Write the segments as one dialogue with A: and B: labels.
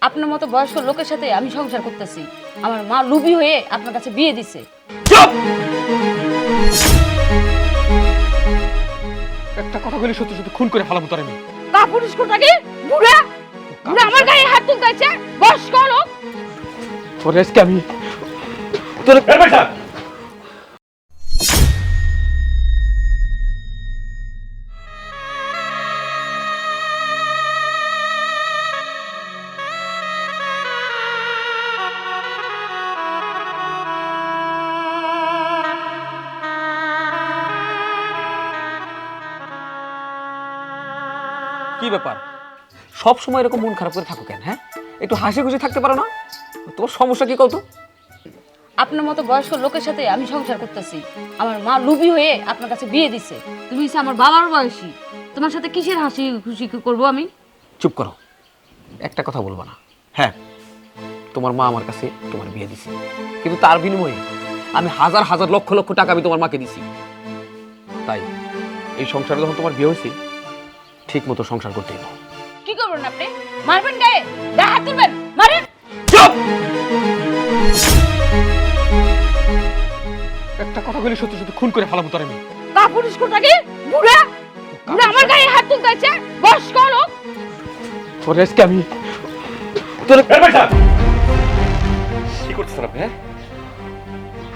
A: আপনার মতো বয়স্ক লোকের সাথে আমি সংসার করতেছি। আমার মা লুবি হয়ে আপনার কাছে বিয়ে দিছে।
B: চুপ! একটা কথা বলি সত্যি সত্যি খুন করে ফেলাবো তোর আমি।
A: কাপুরুষ কোটাকে বুড়া বুড়া আমার গায়ে হাত তুলতেছে, বয়স্ক লোক।
B: তোর আজকে আমি তোর কি ব্যাপার সব সময় এরকম মন খারাপ করে থাকো কেন? হ্যাঁ, একটু হাসি খুশি থাকতে পারো না? তোমার সমস্যা কি কত?
A: আপনার মতো বয়স্ক লোকের সাথে আমি সংসার করতেছি। আমার মা লুবি হয়ে আপনার কাছে বিয়ে দিছে। তুমি হচ্ছে আমার বাবার বয়সী, তোমার সাথে কিসের হাসি খুশি করব আমি?
B: চুপ করো, একটা কথা বলবো না। হ্যাঁ, তোমার মা আমার কাছে তোমার বিয়ে দিছে, কিন্তু তার বিনিময়ে আমি হাজার হাজার লক্ষ লক্ষ টাকা আমি তোমার মাকে দিছি। তাই এই সংসারে যখন তোমার বিয়ে হয়েছে ঠিক মতো সংসার করতে হবে।
A: কি করবেন আপনি? মারবেন গায়ে? গায়ে হাত তুলবেন? মারেন।
B: চুপ! একটা কথা বলি সত্যি সত্যি খুন করে ফেলাবো তোর আমি।
A: কাপুরুষ কোটাকে বুড়া বুড়া আমার গায়ে হাত তুলতেছে, বয়স্ক লোক।
B: তোর আজকে আমি তোর
C: কি করতেছেন আপনি? হ্যাঁ,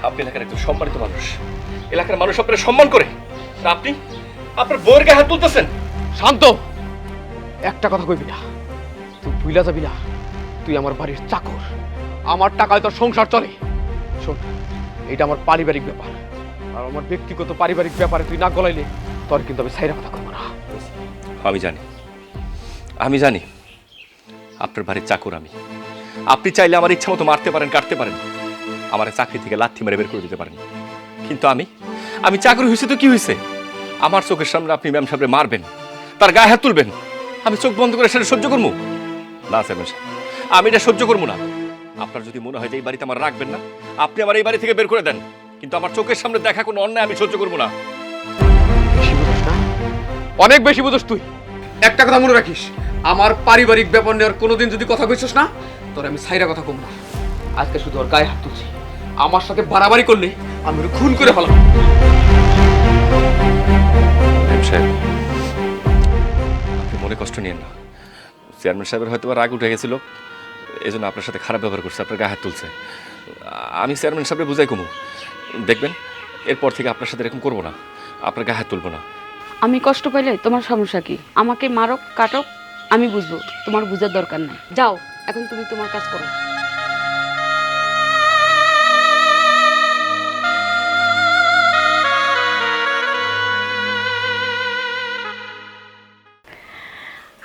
C: আপনি এলাকার একজন সম্মানিত মানুষ, এলাকার মানুষ আপনার সম্মান করে, আর আপনি আপনার বউয়ের গায়ে হাত তুলতেছেন।
B: শান্ত! একটা কথা কইবি না, তুই ভুইলা যাবি না তুই আমার বাড়ির চাকর, আমার টাকায় তোর সংসার চলে। শোন, এটা আমার পারিবারিক ব্যাপার, আর আমার ব্যক্তিগত পারিবারিক ব্যাপারে তুই না গলাইলে তোর কিন্তু আমি সাইরা কথা কইব না।
C: আমি জানি আপনার বাড়ির চাকর আমি। আপনি চাইলে আমার ইচ্ছা মতো মারতে পারেন, কাটতে পারেন, আমার চাকরি থেকে লাথি মেরে বের করে দিতে পারেন, কিন্তু আমি চাকরি হয়েছে তো কি হয়েছে? আমার চোখের সামনে আপনি ম্যাম সাহেবরে মারবেন, তার গায়ে হাত তুলবেন, আমি চোখ বন্ধ করে সেটা সহ্য করবো না? চেয়ারম্যান সাহেব, আমি এটা সহ্য করবো না। আপনার যদি মনে হয় যে এই বাড়িতে আমার রাখবেন না, আপনি আমার এই বাড়ি থেকে বের করে দেন, কিন্তু আমার চোখের সামনে দেখা কোনো অন্যায় আমি সহ্য করবো না।
B: বেশি বুঝোস না, অনেক বেশি বুঝোস তুই। একটা কথা মনে রাখিস, আমার পারিবারিক ব্যাপার নিয়ে আর কোনোদিন যদি কথা কইছিস না, তোর আমি সাইরা কথা কম না। আজকে শুধু ওর গায়ে হাত তুলছি, আমার সাথে বাড়াবাড়ি করলে আমি ওর খুন করে ফেলাম।
C: ম্যাম সাহেব, আপনি মনে কষ্ট নিয়েন না। চেয়ারম্যান সাহেবের হয়তো রাগ উঠে গেছিল, এই জন্য আপনার সাথে খারাপ ব্যবহার করছে, আপনার গায়ে হাত তুলছে। আমি চেয়ারম্যান সাহেবকে বুঝাই কমু, দেখবেন এরপর থেকে আপনার সাথে এরকম করবো না, আপনার গায়ে হাত তুলবো না।
A: আমি কষ্ট পাইলে তোমার সমস্যা কি? আমাকে মারক কাটক, আমি বুঝবো, তোমার বুঝার দরকার নাই। যাও, এখন তুমি তোমার কাজ করো।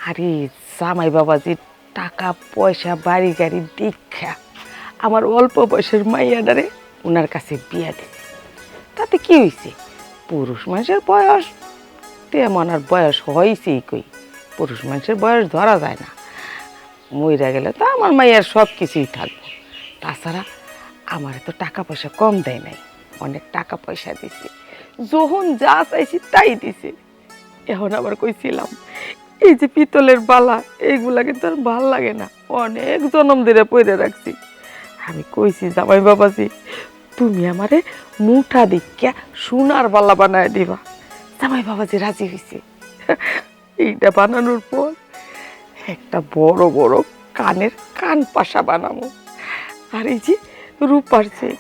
D: আরে জামাই বাবাজি টাকা পয়সা বাড়ি গাড়ি দীক্ষা আমার অল্প বয়সের মাইয়াডারে ওনার কাছে বিয়া দেয়। তাতে কি হয়েছে? পুরুষ মানুষের বয়স তেমন আর বয়স হয়েছেই কই, পুরুষ মানুষের বয়স ধরা যায় না। মইরা গেলে তো আমার মাইয়ার সব কিছুই থাকবে। তাছাড়া আমার তো টাকা পয়সা কম দেয় নাই, অনেক টাকা পয়সা দিছে, যখন যা চাইছি তাই দিছে। এখন আবার কইছিলাম এই যে পিতলের বালা এইগুলা কিন্তু আর ভাল লাগে না, অনেক জনম ধরে পইরে রাখছি। আমি কইছি জামাই বাবাজি তুমি আমারে মুঠা দিকা সোনার বালা বানায় দিবা। জামাই বাবাজি রাজি হয়েছে। এইটা বানানোর পর একটা বড় বড় কানের কান পাশা বানাবো, আর এই যে রূপার চেয়ে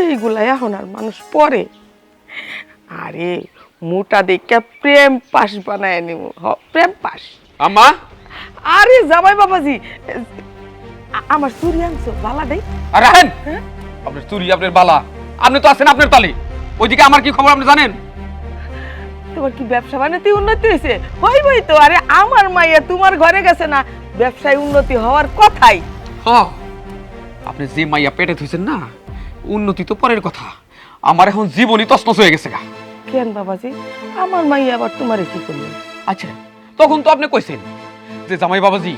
D: এইগুলা এখন আর মানুষ পরে। আরে মোটা দেখে প্রেম পাশ বানায় নিব, প্রেম পাশ।
B: আম্মা!
D: আরে জামাই বাবাজি আমার চুরি আনছো বালা দেই।
B: আর রাখেন আপনার চুরি, আপনার বালা, আপনি তো আছেন আপনার তালে, ওইদিকে আমার কি খবর আপনি জানেন?
D: তোমার কি ব্যবসা বাণিজ্যে উন্নতি হয়েছে? হইবই তো, আরে আমার মাইয়া তোমার ঘরে গেছে না, ব্যবসায় উন্নতি হওয়ার কথাই।
B: হ্যাঁ, আপনি যে মাইয়া পেটে থইছেন না, উন্নতি তো পরের কথা, আমার এখন জীবনই তছনছ হয়ে গেছে গা।
D: কেন বাবাজি, আমার মাইয়া আবার তোমারে কি করলো?
B: আচ্ছা, তখন তো আপনি কইছেন যে জামাই বাবাজি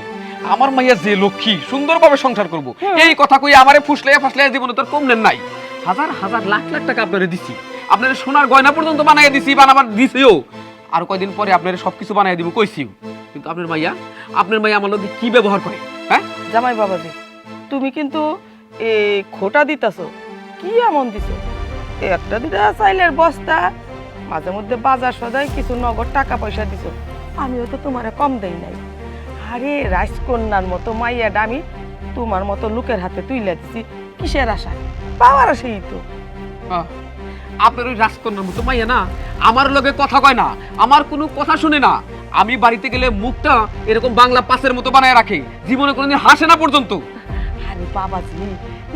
B: আমার মাইয়া যে লক্ষ্মী, সুন্দরভাবে সংসার করব, এই কথা কই আমারে ফুসলাইয়া ফাসলাইয়া জীবনে তোর কমলেন নাই। হাজার হাজার লাখ লাখ টাকা আপনারে দিছি, আপনারে সোনার গয়না পর্যন্ত বানাইয়া দিছি, বানাবার দিছিও, আর কয়দিন পরে আপনারে সবকিছু বানাইয়া দিব কইছিও, কিন্তু আপনার মাইয়া আমার লোকে কি ব্যবহার করে? হ্যাঁ,
D: জামাই বাবাজি, তুমি কিন্তু এই খোটা দিতেছো। কি এমন দিছো? একটা দুটা চাইলের বস্তা, মাঝে মধ্যে বাজার সদাই কিছু নগদ টাকা পয়সা দিছো। আমিও তো তোমারে কম দেই নাই। আরে রাজকন্যার মতো মাইয়াটা আমি তোমার মতো লোকের হাতে তুইলা দিছি কিসের আশা? পাওয়ার আশাই তো।
B: আপনার ওই রাজকন্যার মতো মাইয়া না আমার লগে কথা কয় না, আমার কোনো কথা শুনে না। আমি বাড়িতে গেলে মুখটা এরকম বাংলা পাসের মতো বানায় রাখে, জীবনে কোনোদিন হাসে না পর্যন্ত।
D: আরে বাবাজি,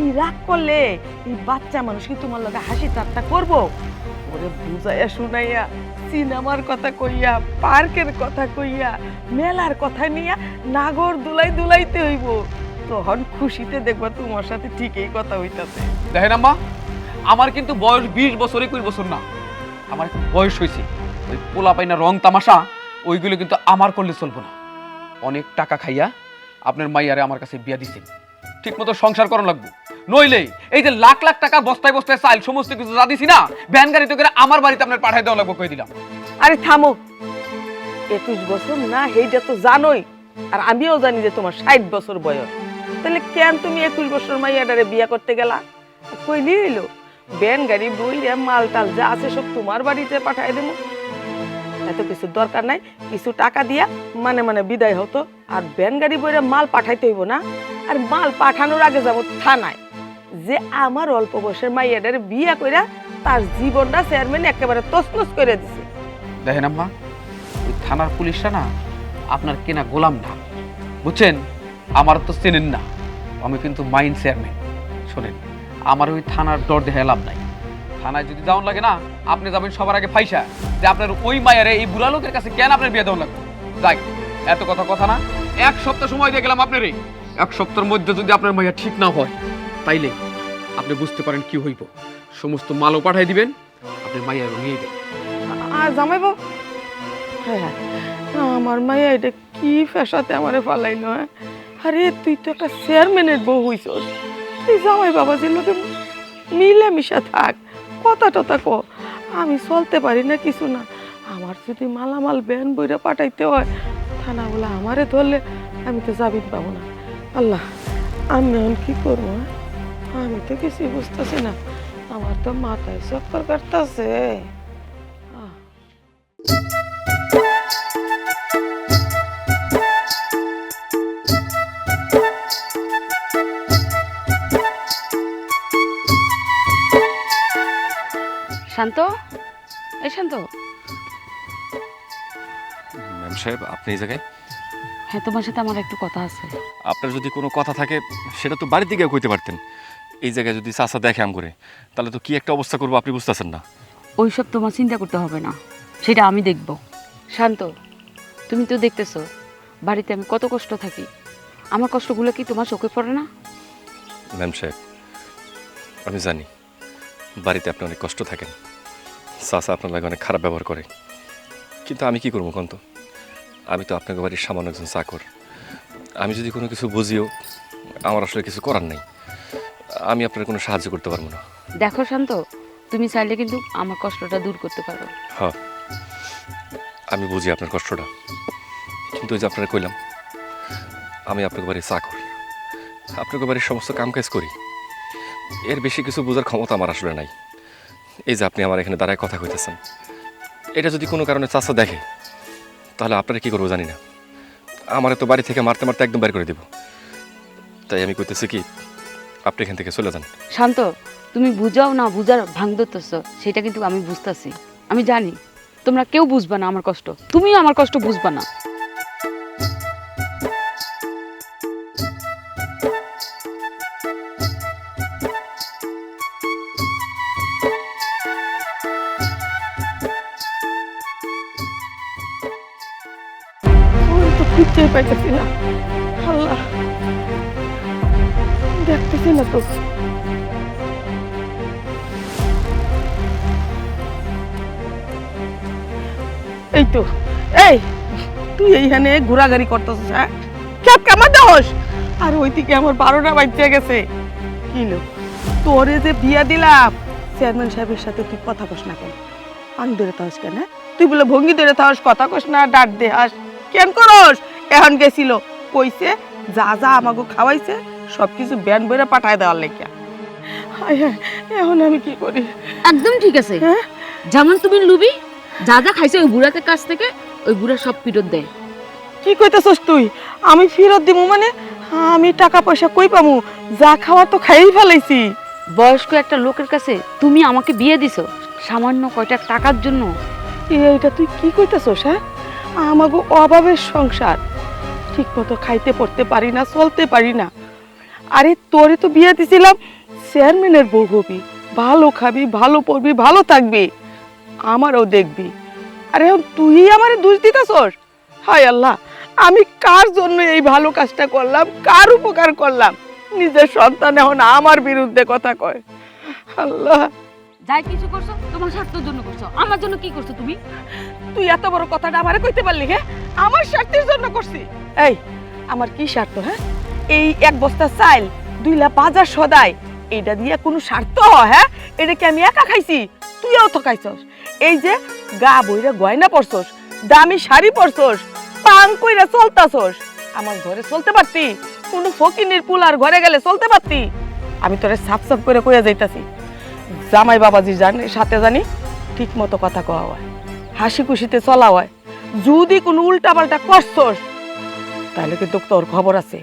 D: এই রাগ করলে এই বাচ্চা মানুষ কি তোমার লগে হাসি ঠাট্টা করবো? ওরে বুঝাইয়া শুনাইয়া সিনেমার কথা কইয়া, পার্কের কথা কইয়া, মেলার কথা নিয়া নাগর দুলাই দুলাইতে হইব। তখন খুশিতে দেখবা তোমার সাথে ঠিকই কথা হইতাছে।
B: দেখেন আম্মা, আমার কিন্তু বয়স 20 বছর 21 বছর না, আমার একটু বয়স হয়েছে। ওই পোলা পাইনা রং তামাশা ওইগুলো কিন্তু আমার করলে চলবো না। অনেক টাকা খাইয়া আপনার মাইয়ারে আমার কাছে বিয়া দিছেন, ঠিক মতো সংসার করানো লাগবো। নইলে এই যে লাখ লাখ টাকা বস্তায় বস্তায় চাল সমস্ত কিছু যা দিছি না, ভ্যান গাড়িতে করে আমার বাড়িতে আপনার পাঠাই দেওয়া লাগবো কই দিলাম।
D: আরে থামো, 21 বছর না এইটা তো জানোই, আর আমিও জানি যে তোমার 60 বছর বয়স। তাহলে কেন তুমি 21 বছর মাইয়াটারে বিয়া করতে গেলা? কইলি হইলো ভ্যান গাড়ি বইরে মাল টাল যা আছে সব তোমার বাড়িতে পাঠাই দেবো। এত কিছু দরকার নাই, কিছু টাকা দিয়া মানে মানে বিদায় হতো। আর ভ্যান গাড়ি বইরে মাল পাঠাইতে হইব না। আর মাল পাঠানোর আগে যাবো থানায়, যে আমার অল্প বয়সের মাইয়াটারে বিয়া কইরা তার জীবনটা চেয়ারম্যান একেবারে তছনছ করে দিছে।
B: দেখেন আম্মা, ওই থানার পুলিশরা না আপনার কেনা গোলাম না, বুঝছেন? আমার তো চেনেন না, আমি কিন্তু মাইন চেয়ারম্যান। শোনেন, আমার ওই থানার ডর দেখে লাভ নাই। থানায় যদি যাওয়ান লাগে না, আপনি যাবেন সবার আগে ফাইসা যে আপনার ওই মায়ের এই বুড়া লোকের কাছে কেন আপনার বিয়ে দেওয়া লাগবে। যাই, এত কথা না, 1 সপ্তাহ সময় দিয়ে গেলাম আপনার। 1 সপ্তাহের মধ্যে যদি আপনার মাইয়া ঠিক না হয়, তাইলে আপনি বুঝতে পারেন কি হইব। সমস্ত মালও পাঠাই দিবেন, আপনার মাইয়া নিয়ে যাবেন।
D: আর জামাইবো, হ্যাঁ আমার মাইয়া এটা কি ফেসাতে আমারে ফালাইলো। হ্যাঁ, আরে তুই তো একটা চেয়ারম্যানের বউ হইছস, তুই জামাই বাবাজির লোকে মিলেমিশা থাক, কথা টথা ক। আমি চলতে পারি না কিছু না, আমার যদি মালামাল ব্যান বইরা পাঠাইতে হয়, থানা বলে আমারে ধরলে আমি তো জামিন পাবো না। আল্লাহ, আমি এখন কি করবো? আমি তো কিছুই বুঝতেছি না, আমার তো মাথায় চক্কর কাটতেছে।
A: শান্ত, এই শান্ত।
C: ম্যাম সাহেব, আপনি এই জায়গায়?
A: হ্যাঁ, তোমার সাথে আমার একটু কথা আছে।
C: আপনার যদি কোনো কথা থাকে সেটা তো বাড়িতে গিয়ে কইতে পারতেন। এই জায়গায় যদি চাচা দেখে আম করে, তাহলে তো কি একটা অবস্থা করবো আপনি বুঝতেছেন না।
A: ওইসব তোমার চিন্তা করতে হবে না, সেটা আমি দেখব। শান্ত, তুমি তো দেখতেছো বাড়িতে আমি কত কষ্ট থাকি, আমার কষ্টগুলো কি তোমার চোখে পড়ে না?
C: ম্যাম সাহেব, আমি জানি বাড়িতে আপনি অনেক কষ্ট থাকেন, চাচা আপনার লাগে অনেক খারাপ ব্যবহার করে, কিন্তু আমি কি করবো কন্ত? আমি তো আপনাকে বাড়ির সামান্য একজন চাকর। আমি যদি কোনো কিছু বুঝিও, আমার আসলে কিছু করার নাই। আমি আপনার কোনো সাহায্য করতে পারবো না।
A: দেখো শান্ত, তুমি চাইলে কিন্তু আমার কষ্টটা দূর করতে পারো।
C: হ্যাঁ, আমি বুঝি আপনার কষ্টটা, কিন্তু ওই যে আপনারা কইলাম আমি আপনাকে বাড়ির চাকর, আপনাকে বাড়ির সমস্ত কাম কাজ করি, এর বেশি কিছু বোঝার ক্ষমতা আমার আসলে নাই। এই যে আপনি আমার এখানে দাঁড়ায় কথা কইতেছেন, এটা যদি কোনো কারণে চাচা দেখে, তাহলে আপনারা কি করবো জানি না। আমার তো বাড়ি থেকে মারতে মারতে একদম বের করে দেব। তাই আমি কইতেছি কি, আপনি এখান থেকে চলে যান।
A: শান্ত, তুমি বুঝাও না বুঝার ভাঙ ধরতেছ, সেটা কিন্তু আমি বুঝতেছি। আমি জানি তোমরা কেউ বুঝবা না আমার কষ্ট, তুমিও আমার কষ্ট বুঝবা না।
D: তো খুঁজতে পাইতেছি না, আল্লাহ, দেখতেছি না তো। এই তো, এই তুই এইখানে ঘোরাঘুরি করতেছিস? হ্যাঁ, ক্যাপ কেমন দোষ? আর ওইদিকে আমার 12টা বাজতে গেছে। কিলো তোরে যে বিয়া দিলাম, চেয়ারম্যান সাহেবের সাথে তুই কথা কস না কেন? পানি ধরে থাকস কেন? তুই বলে ভঙ্গি ধরে থাকস, কথা কস না, ডাট দে হাস কেন করস? এখন গেছিল কইছে যা যা আমাকে খাওয়াইছে সব কিছু ব্যান বইরা পাঠায় দেওয়ার লেখা। হায় হায়, এখন আমি কি করি?
A: একদম ঠিক আছে।
D: হ্যাঁ?
A: যেমন তুমি লুবি, যা যা খাইছে ওই বুড়াতে কাছ থেকে ওই বুড়া সব ফেরত দেয়।
D: কি কইতেছস তুই? আমি ফেরত দিব মানে? আমি টাকা পয়সা কই পামু? যা খাওয়া তো খাইই ফেলাইছি।
A: বয়স্ক একটা লোকের কাছে তুমি আমাকে বিয়ে দিছো সামান্য কয়টা টাকার জন্য।
D: এইটা তুই কি কইতেছস? হ্যাঁ, আমাগো অভাবের সংসার, ঠিক মতো খাইতে পড়তে পারি না, চলতে পারি না। আরে তোরে তো বিয়ে দিছিলাম চেয়ারম্যানের বউ হবি, ভালো খাবি, ভালো পড়বি, ভালো থাকবি, আমারও দেখবি। আরে এখন তুই আমারে দোষ দিতেছস? হায় আল্লাহ, আমি কার জন্য এই ভালো কাজটা করলাম, কার উপকার করলাম? নিজের সন্তান এখন আমার বিরুদ্ধে কথা কয়। আল্লাহ,
A: যাই কিছু করছো তোমার স্বার্থের জন্য করছো, আমার জন্য কি করছো তুমি?
D: তুই এত বড় কথাটা আমারে কইতে পারলি? হ্যাঁ, আমার স্বার্থের জন্য করছি। এই, আমার কি স্বার্থ? হ্যাঁ, এই এক বস্তা চাল, 2 লাখ বাজার সদাই, এটা দিয়ে কোনো স্বার্থ হয়? হ্যাঁ, এটা কি আমি একা খাইছি? তুইও তো খাইছস। এই যে গা বইরা গয়না পরছস, দামি শাড়ি পরছস, পাং কইরা চলতাছস, আমার ঘরে চলতে পারতি? কোনো ফকিনের পুলার ঘরে গেলে চলতে পারতি? আমি তোরে সাফ সাফ করে কইয়া যাইতাছি, জামাই বাবাজি সাথে জানি ঠিক মতো কথা কওয়া হয়, হাসি খুশিতে চলা হয়। যদি কোনো উল্টা পাল্টা করছস তাহলে কিন্তু তোর খবর আছে,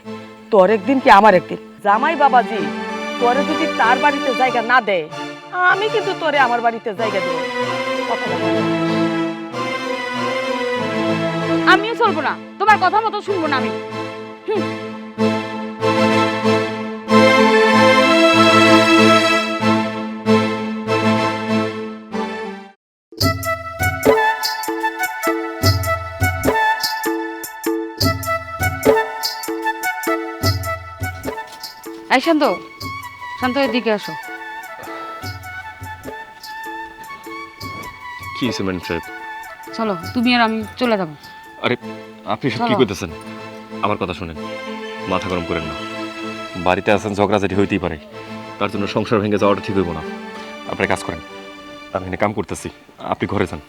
D: তোর একদিন কি আমার একদিন। জামাই বাবাজি তোরে যদি তার বাড়িতে জায়গা না দেয়, আমি কিন্তু তোরে আমার বাড়িতে জায়গা দেব। কথা বল।
A: আমিও চলবো না, তোমার কথা মতো শুনবো না আমি। এই শান্ত, শান্ত এদিকে আসো।
C: কি হয়েছে ম্যাডাম সাহেব?
A: চলো, তুমি আর আমি চলে যাবো।
C: আরে আপনি সব কি
A: চলো।
C: করতেছেন? আমার কথা শুনেন, মাথা গরম করেন না। বাড়িতে আছেন, ঝগড়াঝাটি হইতেই পারে, তার জন্য সংসার ভেঙে যাওয়াটা ঠিক হইব না। আপনি কাজ করেন, আমি এখানে কাম করতেছি, আপনি ঘরে যান।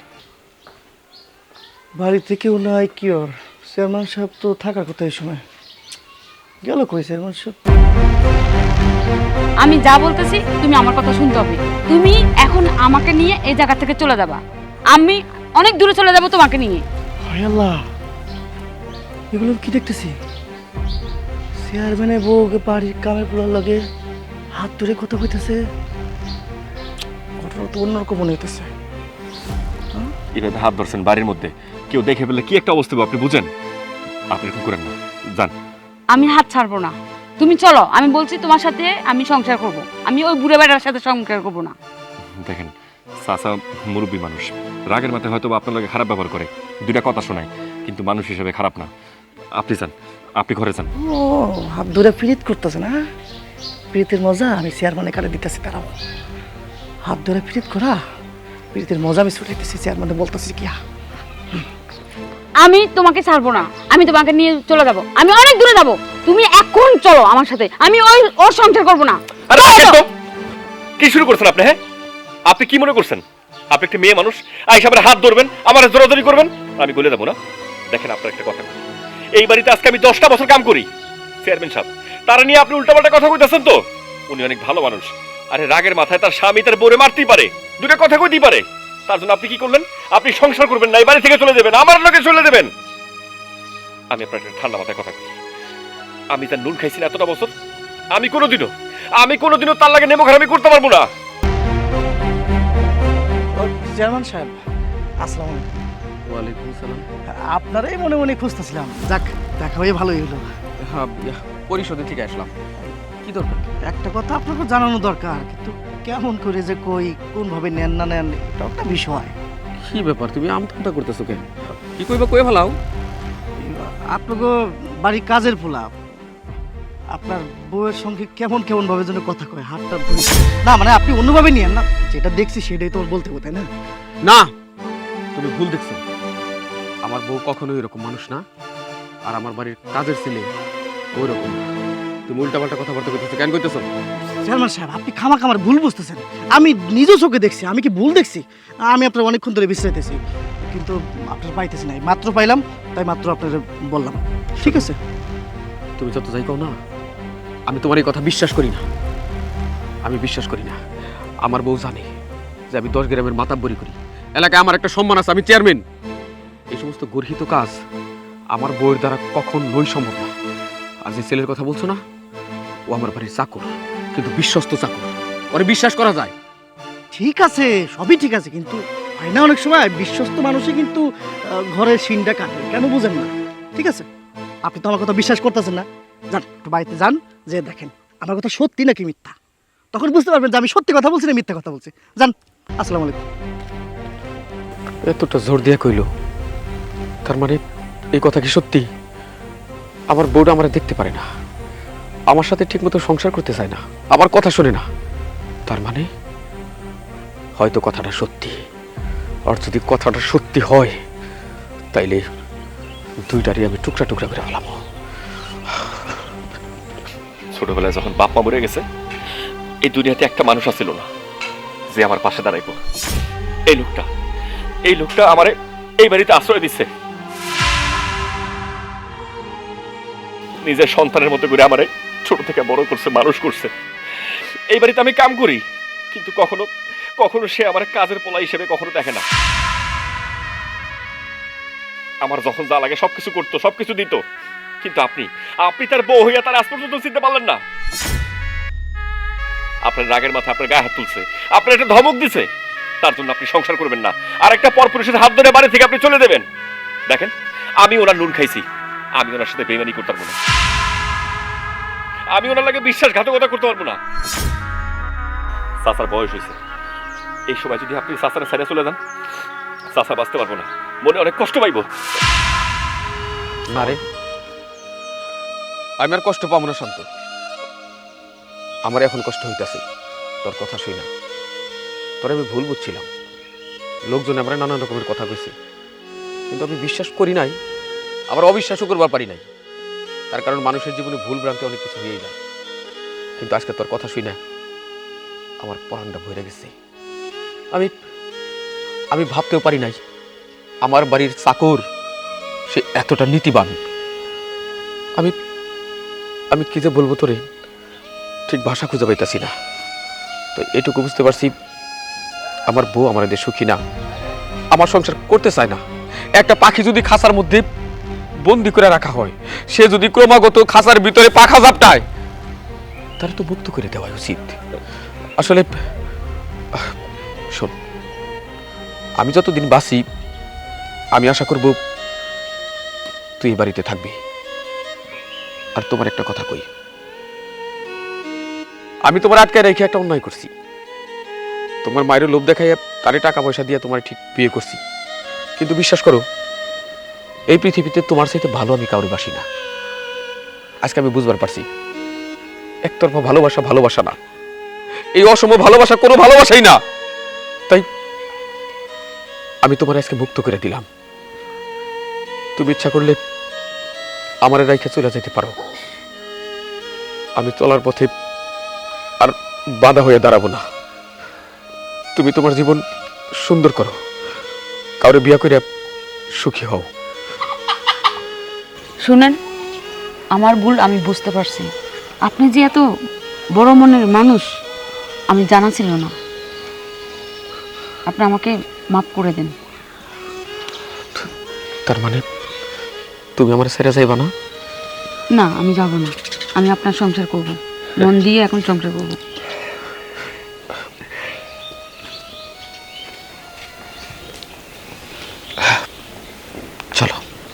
E: বাড়িতে কেউ নাই কি ওর? চেয়ারম্যান সাহেব তো থাকার কথা এই সময় গেল কই চেয়ারম্যান সাহেব?
A: আমি যা বলতেছি তুমি আমার কথা শুনতে হবে। তুমি এখন আমাকে নিয়ে এই জায়গা থেকে চলে যাবা, আমি অনেক দূরে চলে যাব তোমাকে নিয়ে।
E: হায় আল্লাহ, এগুলো কি দেখতেছি? চেয়ারম্যানের বউকে বাড়ির কামের পোলার লাগে হাত ধরে কথা কইতেছে। ঘটনা তো অন্যরকম মনে হইতেছে।
C: এভাবে হাত ধরছেন বাড়ির মধ্যে, কেউ দেখে ফেললে কি একটা অবস্থা হবে আপনি বুঝেন? আপনি এরকম করেন না, যান।
A: আমি হাত ছাড়বো না, তুমি চলো। আমি বলছি তোমার সাথে আমি সংসার করব, আমি ওই বুড়ে বেড়ার সাথে সংসার করব না।
C: দেখেন, চাচা মুরব্বী মানুষ, রাগের মাথায় হয়তো বা আপনার লগে খারাপ ব্যবহার করে, দুইটা কথা শোনায়, কিন্তু মানুষ হিসেবে খারাপ না। আপনি যান, আপনি ঘরে যান।
E: ও, হাত ধরে পিরিত করতেছে না? পিরিতের মজা আমি চেয়ারম্যানের কাছে দিতেছি, তারাও হাত ধরে পিরিত করা, পিরিতের মজা আমি ছুটাইতেছি, চেয়ারম্যানে বলতেছি কি?
A: আমি তোমাকে ছাড়বো না, আমি তোমাকে নিয়ে চলে যাব, আমি অনেক দূরে যাব। তুমি এখন চলো আমার সাথে, আমি ওর সংসার করব না।
C: আরে রাখেন তো, কি শুরু করছেন আপনি? হ্যাঁ, আপনি কি মনে করছেন আপনি একটা মেয়ে মানুষ, আইসা আমার হাত ধরবেন, আমার জোরাজোরি করবেন, আমি বলে দেবো না? দেখেন, আপনার একটা কথা, এই বাড়িতে আজকে আমি 10টা বছর কাম করি, চেয়ারম্যান সাহেব তারা নিয়ে আপনি উল্টাপাল্টা কথা কইতেছেন তো? উনি অনেক ভালো মানুষ, আরে রাগের মাথায় তার স্বামী তার বউরে মারতেই পারে, দুটো কথা কইতেই পারে, তার জন্য আপনি কি করলেন? আপনি সংসার করবেন না, এই বাড়ি থেকে চলে যাবেন, আমার লোকে চলে যাবেন। আমি আপনার একটা ঠান্ডা মাথায় কথা কই, আমি তার নুন খাইছি না এতটা বছর, আমি কোনোদিনও তার লাগে নেমো খারাপি করতে পারবো না।
E: চেয়ারম্যান সাহেব আসসালামু আলাইকুম।
B: ওয়ালাইকুম সালাম।
E: আপনারাই মনে মনে খুঁজতেছিলাম, যাক দেখা হয়ে ভালোই হলো।
B: হ্যাঁ, পরিষদে থেকে আসলাম। কি দরকার?
E: একটা কথা আপনাকে জানানো দরকার, কিন্তু কেমন করে যে কই কোনভাবে নেন না নেন এটা একটা বিষয়।
B: কি ব্যাপার, তুমি আমতা করতেছো কেন? কি কইবা কই ফেলাও।
E: আপনাকে বাড়ির কাজের পোলা আপনার বউয়ের সঙ্গে কেমন কেমন ভাবে যেন কথা কয়, হাতটা ধরে। না মানে আপনি অন্যভাবে নিয়েন না, যেটা দেখছি সেটাই তোমার বলতে হবে, তাই না?
B: না, তুমি ভুল দেখছো। আমার বউ কখনোই এরকম মানুষ না, আর আমার বাড়ির কাজের ছেলে ওই রকম না। তুমি উল্টাপাল্টা কথাবার্তা কইতেছো কেন? কইতেছো
E: চেয়ারম্যান সাহেব আপনি খামাখা আমার ভুল বুঝতেছেন। আমি নিজ চোখে দেখছি, আমি কি ভুল দেখছি? আমি আপনার অনেকক্ষণ ধরে বিশ্রাইতেছি, কিন্তু আপনার পাইতেছি নাই, মাত্র পাইলাম, তাই মাত্র আপনার বললাম। ঠিক আছে,
B: তুমি যত যাই কও না, আমি তোমার এই কথা বিশ্বাস করি না। আমি বিশ্বাস করি না। আমার বউ জানে যে আমি 10 গ্রামের মাতাব্বরি করি, এলাকায় আমার একটা সম্মান আছে, আমি চেয়ারম্যান। এই সমস্ত গর্হিত কাজ আমার বউয়ের দ্বারা কখনোই সম্ভব না। আর যে ছেলের কথা বলছো না, ও আমার বাড়ির চাকর, কিন্তু বিশ্বস্ত চাকর, ওরে বিশ্বাস করা যায়।
E: ঠিক আছে, সবই ঠিক আছে, কিন্তু হয় না অনেক সময় বিশ্বস্ত মানুষই কিন্তু ঘরের সিনটা কাটে, কেন বুঝেন না? ঠিক আছে, আপনি তো আমার কথা বিশ্বাস করতেছেন না, যান একটু বাড়িতে যান, যে দেখেন আমার কথা সত্যি নাকি মিথ্যা, তখন বুঝতে পারবেন যে আমি সত্যি কথা বলছি না মিথ্যা কথা বলছি। যান, আসসালামু আলাইকুম।
B: এতটা জোর দিয়ে কইলো, তার মানে এই কথা কি সত্যি? আমার বউটা আমার দেখতে পারে না, আমার সাথে ঠিকমতো সংসার করতে চায় না, আমার কথা শোনে না। তার মানে হয়তো কথাটা সত্যি। আর যদি কথাটা সত্যি হয়, তাইলে দুইটারই আমি টুকরা টুকরা করে ফেলাম।
C: ছোটবেলায় যখন বাপ মা মরে গেছে, এই দুনিয়াতে একটা মানুষ আছিল না যে আমার পাশে দাঁড়াইব। এই লোকটা আমারে এই বাড়িতে আশ্রয় দিচ্ছে, নিজের সন্তানের মতো করে আমারে ছোট থেকে বড় করছে, মানুষ করছে। এই বাড়িতে আমি কাম করি, কিন্তু কখনো কখনো সে আমার কাজের পোলা হিসেবে কখনো দেখে না। আমার যখন যা লাগে সবকিছু করতো, সবকিছু দিত, কিন্তু আপনি তার বউ হইয়া তার আজ পর্যন্ত চিনতে পারলেন না। আপনার রাগের মাথায় আপনার গায়ে হাত তুলছে, আপনার একটা ধমক দিছে, তার জন্য আপনি সংসার করবেন না, আর একটা পরপুরুষের হাত ধরে বাড়ি থেকে আপনি চলে দেবেন। দেখেন, আমি ওনার নুন খাইছি, আমি ওনার সাথে বেইমানি করতে পারবো না, আমি ওনার লাগে বিশ্বাসঘাতকতা করতে পারবো না। চাচার বয়স হয়েছে, এই সময় যদি আপনি চাচার ছেড়ে চলে যান, চাচা বাঁচতে পারবো না, মনে অনেক কষ্ট পাইব।
B: না রে, আমি আর কষ্ট পাবো না শান্ত। আমার এখন কষ্ট হইতাছে তোর কথা শুই না। তোর আমি ভুল বুঝছিলাম, লোকজন আমরা নানান রকমের কথা কইছে, কিন্তু আমি বিশ্বাস করি নাই, আবার অবিশ্বাসও করবার পারি নাই। তার কারণ মানুষের জীবনে ভুল ভ্রান্তি অনেক কিছু হয়েই যায়। কিন্তু আজকে তোর কথা শুই না আমার পরাণটা ভরে গেছে। আমি আমি ভাবতেও পারি নাই আমার বাড়ির চাকর সে এতটা নীতিবান। আমি আমি কি যে বলবো তোরে, ঠিক ভাষা খুঁজে পাইতাছি না। তো এটুকু বুঝতে পারছি, আমার বউ আমার এদের সুখী না, আমার সংসার করতে চায় না। একটা পাখি যদি খাঁচার মধ্যে বন্দি করে রাখা হয়, সে যদি ক্রমাগত খাঁচার ভিতরে পাখা ঝাপটায়, তাহলে তো মুক্ত করে দেওয়া উচিত। আসলে শোন, আমি যতদিন বাঁচি আমি আশা করব তুই এই বাড়িতে থাকবি। আর তোমার একটা কথা কই, আমি তোমার আটকায় রেখে একটা অন্যায় করছি। তোমার মায়ের লোভ দেখাইয়া তারে টাকা পয়সা দিয়ে তোমার ঠিক বিয়ে করছি, কিন্তু বিশ্বাস করো এই পৃথিবীতে তোমার চাইতে ভালো আমি কাউরে বাসি না। আজকে আমি বুঝবার পারছি একতরফা ভালোবাসা ভালোবাসা না, এই অসম ভালোবাসা কোনো ভালোবাসাই না। তাই আমি তোমার আজকে মুক্ত করে দিলাম। তুমি ইচ্ছা করলে আমার রাইখে চলে যেতে পারো। আমি চলার পথে আর বাধা হয়ে দাঁড়াবো না। তুমি তোমার জীবন সুন্দর করো, কাউরে বিয়া করে সুখী হও।
A: শুনেন, আমার ভুল আমি বুঝতে পারছি। আপনি যে এত বড় মনের মানুষ আমি জানা ছিল না। আপনি আমাকে মাফ করে দেন।
B: তার মানে তুমি আমার ছেড়ে যাইবা না?
A: না, আমি যাব না। আমি আপনার সংসার করব, মন দিয়ে এখন সংসার করব।